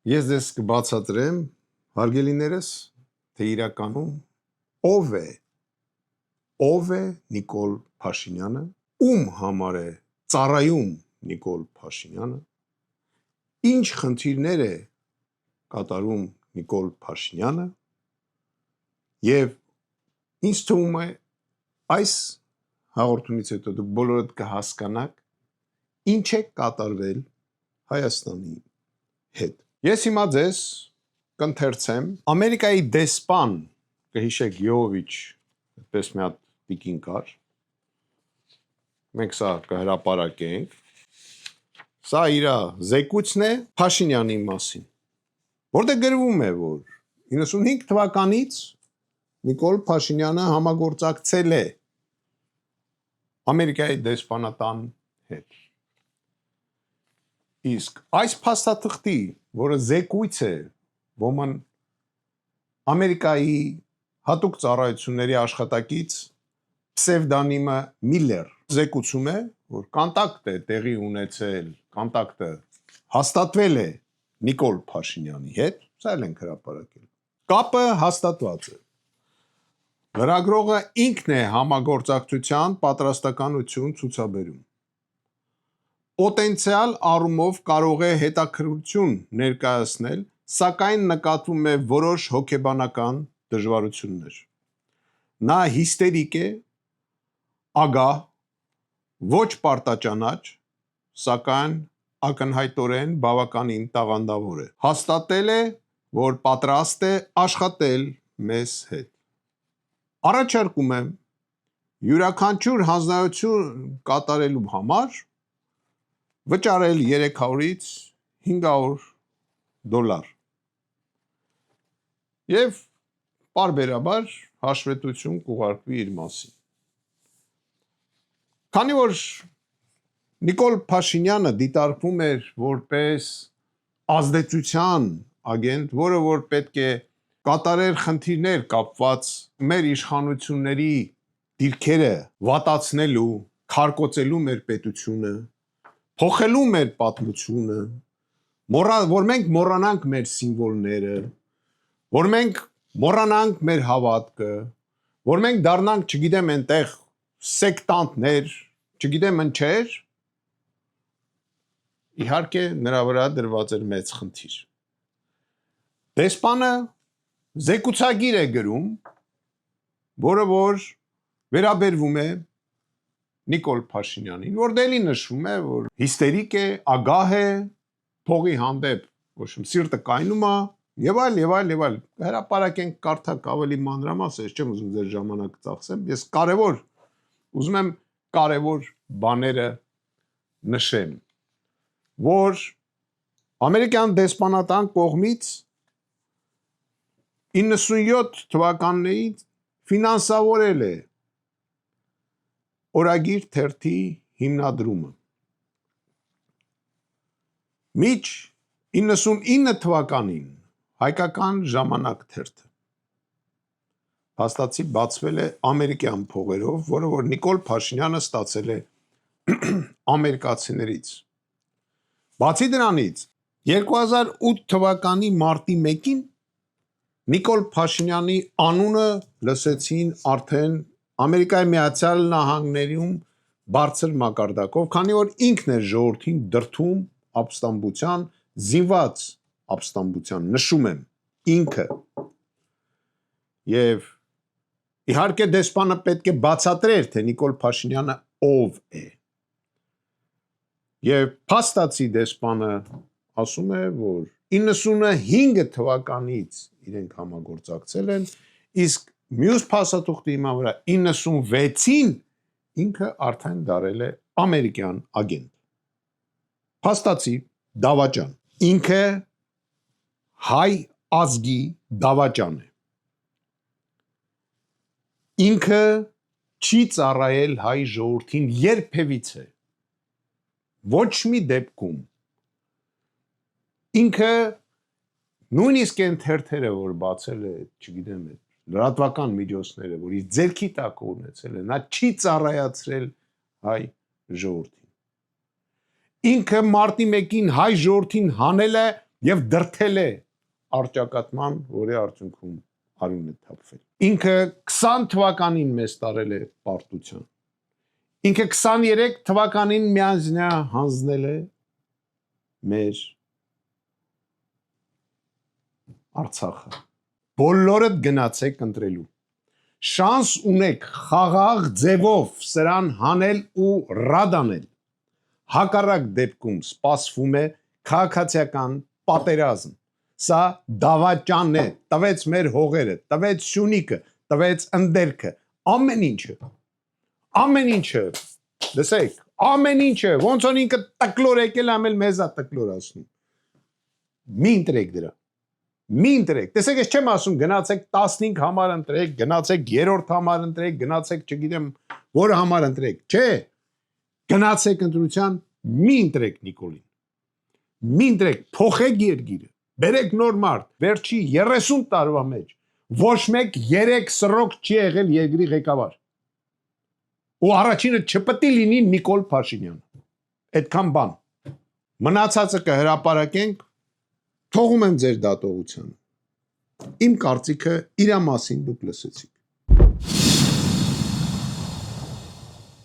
Ես ձեզ կբացատրեմ, հարգելիներս, թե իրականում ով է Նիկոլ Փաշինյանը, ում համար է ծառայում Նիկոլ Փաշինյանը, ինչ խնդիրներ է կատարում Նիկոլ Փաշինյանը եւ ինձ թվում է այս հաղորդումից հետո դուք բոլորդ կհասկանաք ինչ է կատարվել Հայաստանի հետ։ Ես հիմա ձեզ կընթերցեմ Ամերիկայի դեսպան, կհիշեք Յովիչ, այդպես մի հատ տիկին կար, մենք սա կհրապարակենք, սա իր զեկույցն է Փաշինյանի մասին, որտեղ գրվում է, որ 95 թվականից Նիկոլ Փաշինյանը համագործակցել է Ամերիկայի դեսպանատան հետ։ Իսկ այս փաստաթղթի, որը զեկույց է, ոմն Ամերիկայի հատուկ ծառայությունների աշխատակից պսևդոնիմը Միլլեր զեկուցում է, որ կոնտակտ է տեղի ունեցել, կոնտակտը հաստատվել է Նիկոլ Փաշինյանի հետ, սա էլ ենք հրապարակել։ Կապը հաստատված է։ Լրագրողը ինքն է համագործակցության պատրաստականություն ցուցաբերում։ Պոտենցիալ առումով կարող է հետաքրքրություն ներկայացնել, սակայն նկատվում է որոշ հոգեբանական դժվարություններ։ Նա հիստերիկ է, ագահ, ոչ պարտաճանաչ, սակայն ակնհայտորեն բավականին տաղանդավոր է։ Հաստատել է, որ պատրաստ է աշխատել մեզ հետ։ Առաջարկում եմ յուրաքանչյուր հանձնարարություն կատարելու համար վճարել $300-ից $500 եւ պարբերաբար հաշվետվություն կուղարկվի իր մասին։ Քանի որ Նիկոլ Փաշինյանը դիտարկվում էր որպես ազդեցության ագենտ, որը որ պետք է կատարեր խնդիրներ կապված մեր իշխանությունների դիրքերը վատացնելու, քարկոծելու մեր պետությունը, փոխելու մեր պատմությունը, որ մենք մոռանանք մեր սիմվոլները, որ մենք մոռանանք մեր հավատքը, որ մենք դառնանք, չգիտեմ, այնտեղ սեկտանտներ, չգիտեմ ինչեր, իհարկե նրա վրա դրված էր մեծ խնդիր։ Դեսպանը զեկուցագիր է գրում, որը որ վերաբերվում է Նիկոլ Փաշինյանին, որ դելի նշվում է, որ հիստերիկ է, ագահ է, փողի հանդեպ ոչ սիրտը կայնում է, եւ այլ, հրապարակենք կարդակ ավելի մանրամաս, ես չեմ ուզում ձեր ժամանակը ծախսեմ, ես ուզում եմ կարևոր բաները նշեմ, որ ամերիկյան դեսպանատան կողմից 97 թվականներից ֆինանսավորել է Օրագիր թերթի հիմնադրումը։ Միջ 99 թվականին Հայկական ժամանակ թերթը հաստատի բացվել է ամերիկյան փողերով, որը որ Նիկոլ Փաշինյանը ստացել է ամերիկացիներից։ Բացի դրանից 2008 թվականի մարտի 1-ին Նիկոլ Փաշինյանի անունը լսեցին արդեն Ամերիկայի Միացյալ Նահանգներում բարձր մակարդակով, քանի որ ինքն էր ժողովրդին դրդում ապստամբության, զինված ապստամբության, նշում եմ, ինքը։ Եվ իհարկե դեսպանը պետք է բացատրեր, թե Նիկոլ Փաշինյանը ով է։ Եվ փաստացի դեսպանը ասում է, որ 95 թվականից իրենք համագործակցել են, իսկ մյուս փաստաթուղթի հիման վրա 96-ին ինքը արդեն դարել է ամերիկյան ագենտ։ Փաստացի դավաճան։ Ինքը հայ ազգի դավաճան է։ Ինքը չի ծառայել հայ ժողովրդին երբևիցե։ Ոչ մի դեպքում։ Ինքը նույնիսկ այն թերթերը, որ բացել է, չգիտեմ, լրատվական միջոցները, որ իր ձեռքի տակ ունեցել է, նա չի ծառայացրել հայ ժողովրդին։ Ինքը մարտի 1-ին հայ ժողովրդին հանել է եւ դրթել է արճակատման, որի արդյունքում արյուն է թափվել։ Ինքը 20 թվականին մեզ տարել է պարտության։ Ինքը 23 թվականին միանձնյա հանձնել է մեր Արցախը։ Բոլորդ գնացեք ընտրելու։ Շանս ունեք խաղաղ ձևով սրան հանել ու ռադանել։ Հակառակ դեպքում սպասվում է քաղաքացիական պատերազմ։ Սա դավաճան է, տվեց մեր հողերը, տվեց Սյունիքը, տվեց ընդերքը, ամեն ինչը, լսեք, ամեն ինչը, ոնց որ ինքը տկլոր եկել ամել մեզա տկլորացնում։ Մի ընտրեք դրա։ Մի ընտրեք, տեսեք, ես չեմ ասում գնացեք 15 համար ընտրեք, գնացեք 3-րդ համար ընտրեք, գնացեք չգիտեմ որ համար ընտրեք, չէ, գնացեք ընտրության, մի ընտրեք Նիկոլին, մի ընտրեք, փոխեք երկիրը, բերեք նոր մարդ, վերջի 30 տարվա մեջ, ոչ մեկ 3 սրոք չի եղել երկրի ղեկավար, ու առաջինը չպետք է լինի Նիկոլ Փաշինյանը, այդքան բան, մնացածը կհրապարակենք, թողում եմ ձեր դատողությանը։ Իմ կարծիքը իրա մասին դուք լսեցիք։